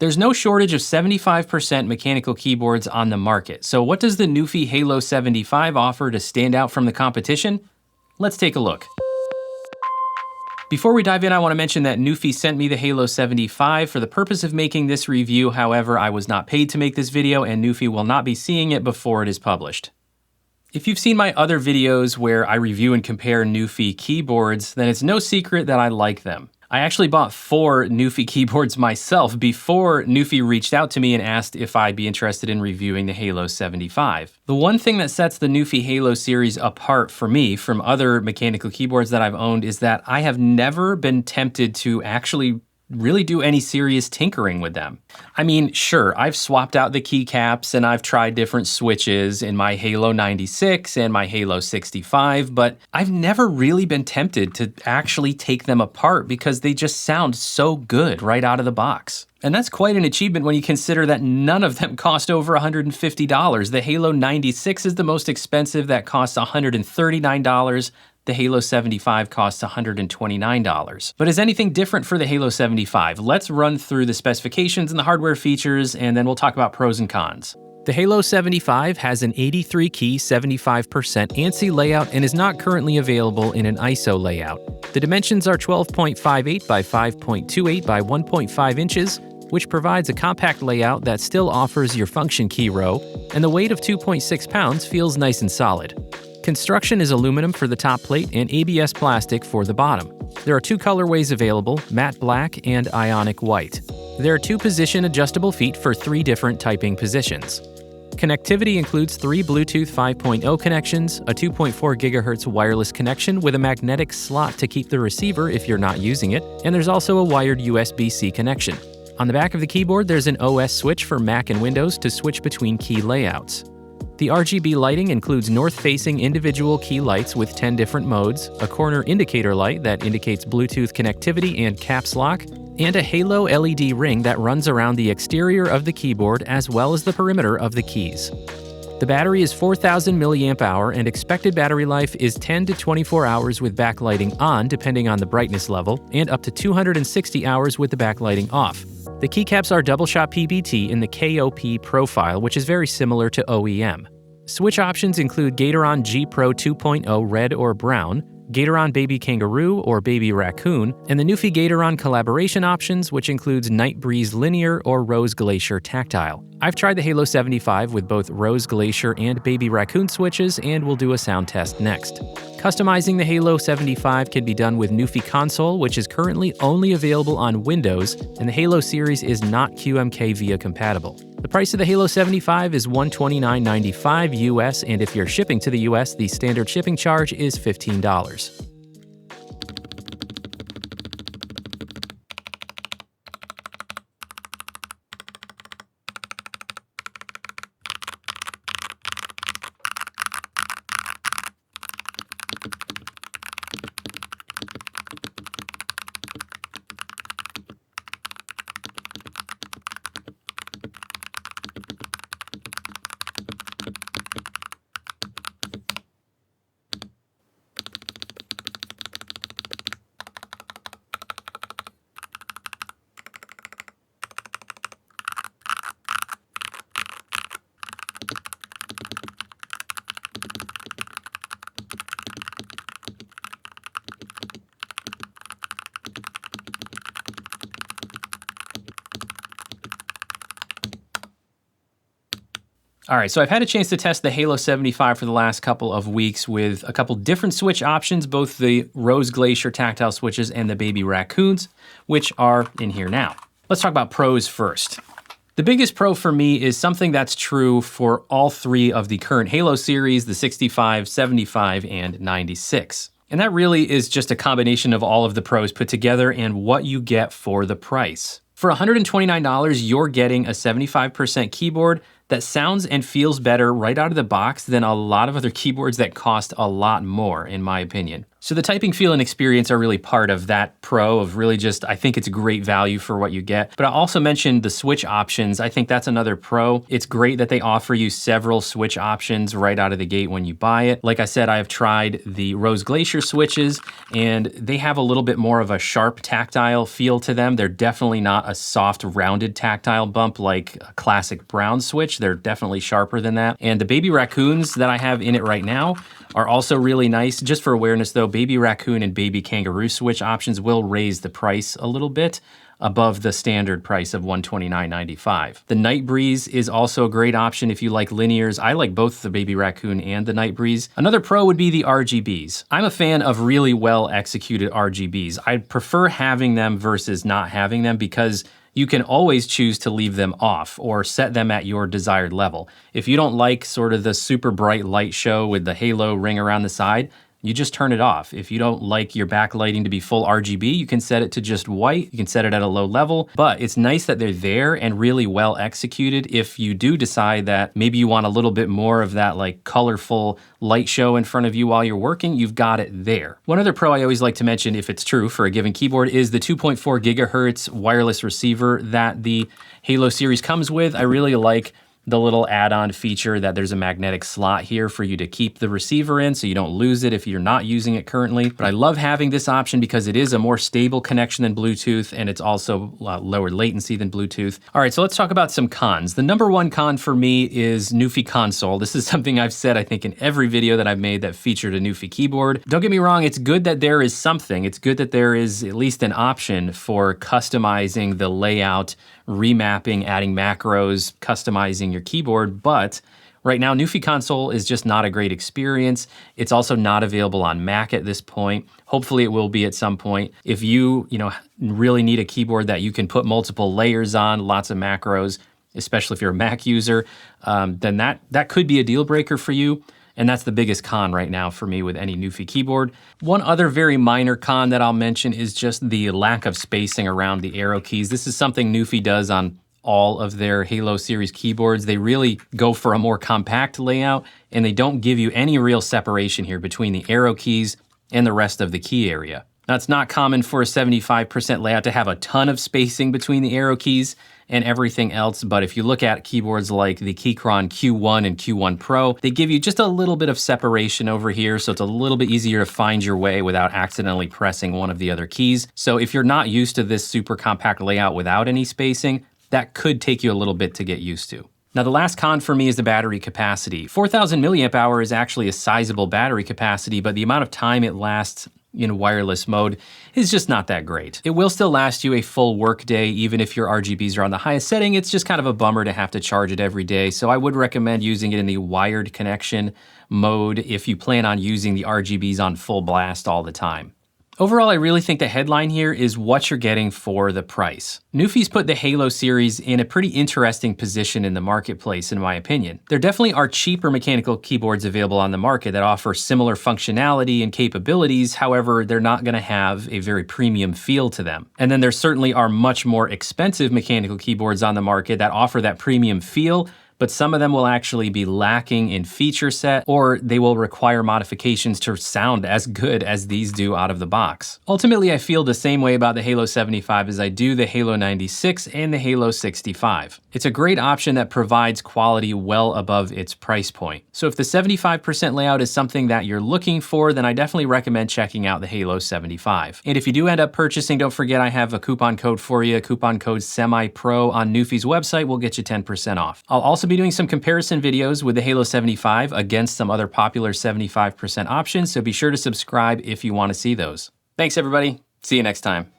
There's no shortage of 75% mechanical keyboards on the market, so what does the Newfie Halo 75 offer to stand out from the competition? Let's take a look. Before we dive in, I want to mention that Newfie sent me the Halo 75 for the purpose of making this review. However, I was not paid to make this video, and Newfie will not be seeing it before it is published. If you've seen my other videos where I review and compare Newfie keyboards, then it's no secret that I like them. I actually bought 4 Newfie keyboards myself before Newfie reached out to me and asked if I'd be interested in reviewing the Halo 75. The one thing that sets the Newfie Halo series apart for me from other mechanical keyboards that I've owned is that I have never been tempted to actually really do any serious tinkering with them. I mean, sure, I've swapped out the keycaps and I've tried different switches in my Halo 96 and my Halo 65, but I've never really been tempted to actually take them apart because they just sound so good right out of the box. And that's quite an achievement when you consider that none of them cost over $150. The Halo 96 is the most expensive, that costs $139. The Halo 75 costs $129. But is anything different for the Halo 75? Let's run through the specifications and the hardware features, and then we'll talk about pros and cons. The Halo 75 has an 83-key 75% ANSI layout and is not currently available in an ISO layout. The dimensions are 12.58 by 5.28 by 1.5 inches, which provides a compact layout that still offers your function key row, and the weight of 2.6 pounds feels nice and solid. Construction is aluminum for the top plate and ABS plastic for the bottom. There are 2 colorways available, matte black and ionic white. There are 2 position adjustable feet for 3 different typing positions. Connectivity includes 3 Bluetooth 5.0 connections, a 2.4 GHz wireless connection with a magnetic slot to keep the receiver if you're not using it, and there's also a wired USB-C connection. On the back of the keyboard, there's an OS switch for Mac and Windows to switch between key layouts. The RGB lighting includes north-facing individual key lights with 10 different modes, a corner indicator light that indicates Bluetooth connectivity and caps lock, and a halo LED ring that runs around the exterior of the keyboard as well as the perimeter of the keys. The battery is 4,000 mAh and expected battery life is 10 to 24 hours with backlighting on depending on the brightness level, and up to 260 hours with the backlighting off. The keycaps are double-shot PBT in the KOP profile, which is very similar to OEM. Switch options include Gateron G Pro 2.0 red or brown, Gateron Baby Kangaroo or Baby Raccoon, and the Newfie Gateron collaboration options, which includes Night Breeze Linear or Rose Glacier Tactile. I've tried the Halo 75 with both Rose Glacier and Baby Raccoon switches, and we'll do a sound test next. Customizing the Halo 75 can be done with Newfie Console, which is currently only available on Windows, and the Halo series is not QMK VIA compatible. The price of the Halo 75 is $129.95 US, and if you're shipping to the US, the standard shipping charge is $15. All right, so I've had a chance to test the Halo 75 for the last couple of weeks with a couple different switch options, both the Rose Glacier tactile switches and the Baby Raccoons, which are in here now. Let's talk about pros first. The biggest pro for me is something that's true for all 3 of the current Halo series, the 65, 75, and 96. And that really is just a combination of all of the pros put together and what you get for the price. For $129, you're getting a 75% keyboard that sounds and feels better right out of the box than a lot of other keyboards that cost a lot more, in my opinion. So the typing feel and experience are really part of that pro of really just, I think it's great value for what you get. But I also mentioned the switch options. I think that's another pro. It's great that they offer you several switch options right out of the gate when you buy it. Like I said, I have tried the Rose Glacier switches and they have a little bit more of a sharp tactile feel to them. They're definitely not a soft rounded tactile bump like a classic brown switch. They're definitely sharper than that. And the baby raccoons that I have in it right now are also really nice. Just for awareness though, baby raccoon and baby kangaroo switch options will raise the price a little bit above the standard price of $129.95. The Night Breeze is also a great option if you like linears. I like both the baby raccoon and the Night Breeze. Another pro would be the RGBs. I'm a fan of really well executed RGBs. I prefer having them versus not having them because you can always choose to leave them off or set them at your desired level. If you don't like sort of the super bright light show with the halo ring around the side, you just turn it off. If you don't like your backlighting to be full RGB, you can set it to just white. You can set it at a low level, but it's nice that they're there and really well executed. If you do decide that maybe you want a little bit more of that like colorful light show in front of you while you're working, you've got it there. One other pro I always like to mention, if it's true for a given keyboard, is the 2.4 gigahertz wireless receiver that the Halo series comes with. I really like the little add-on feature that there's a magnetic slot here for you to keep the receiver in so you don't lose it if you're not using it currently. But I love having this option because it is a more stable connection than Bluetooth and it's also lower latency than Bluetooth. All right, so let's talk about some cons. The number one con for me is Newfie console. This is something I've said, I think, in every video that I've made that featured a Newfie keyboard. Don't get me wrong, it's good that there is something. It's good that there is at least an option for customizing the layout, remapping, adding macros, customizing your keyboard, but right now Newfie console is just not a great experience. It's also not available on Mac at this point. Hopefully it will be at some point. If you really need a keyboard that you can put multiple layers on, lots of macros, especially if you're a Mac user, then that could be a deal breaker for you. And that's the biggest con right now for me with any Newfie keyboard. One other very minor con that I'll mention is just the lack of spacing around the arrow keys. This is something Newfie does on all of their Halo series keyboards. They really go for a more compact layout and they don't give you any real separation here between the arrow keys and the rest of the key area. Now, it's not common for a 75% layout to have a ton of spacing between the arrow keys and everything else, but if you look at keyboards like the Keychron Q1 and Q1 Pro, they give you just a little bit of separation over here, so it's a little bit easier to find your way without accidentally pressing one of the other keys. So if you're not used to this super compact layout without any spacing, that could take you a little bit to get used to. Now, the last con for me is the battery capacity. 4,000 milliamp hour is actually a sizable battery capacity, but the amount of time it lasts in wireless mode is just not that great. It will still last you a full work day, even if your RGBs are on the highest setting. It's just kind of a bummer to have to charge it every day. So I would recommend using it in the wired connection mode if you plan on using the RGBs on full blast all the time. Overall, I really think the headline here is what you're getting for the price. Newfie's put the Halo series in a pretty interesting position in the marketplace, in my opinion. There definitely are cheaper mechanical keyboards available on the market that offer similar functionality and capabilities, however, they're not gonna have a very premium feel to them. And then there certainly are much more expensive mechanical keyboards on the market that offer that premium feel, but some of them will actually be lacking in feature set, or they will require modifications to sound as good as these do out of the box. Ultimately, I feel the same way about the Halo 75 as I do the Halo 96 and the Halo 65. It's a great option that provides quality well above its price point. So if the 75% layout is something that you're looking for, then I definitely recommend checking out the Halo 75. And if you do end up purchasing, don't forget I have a coupon code for you. Coupon code SEMIPRO on Newfie's website will get you 10% off. I'll also be doing some comparison videos with the Halo 75 against some other popular 75% options, so be sure to subscribe if you want to see those. Thanks everybody, see you next time.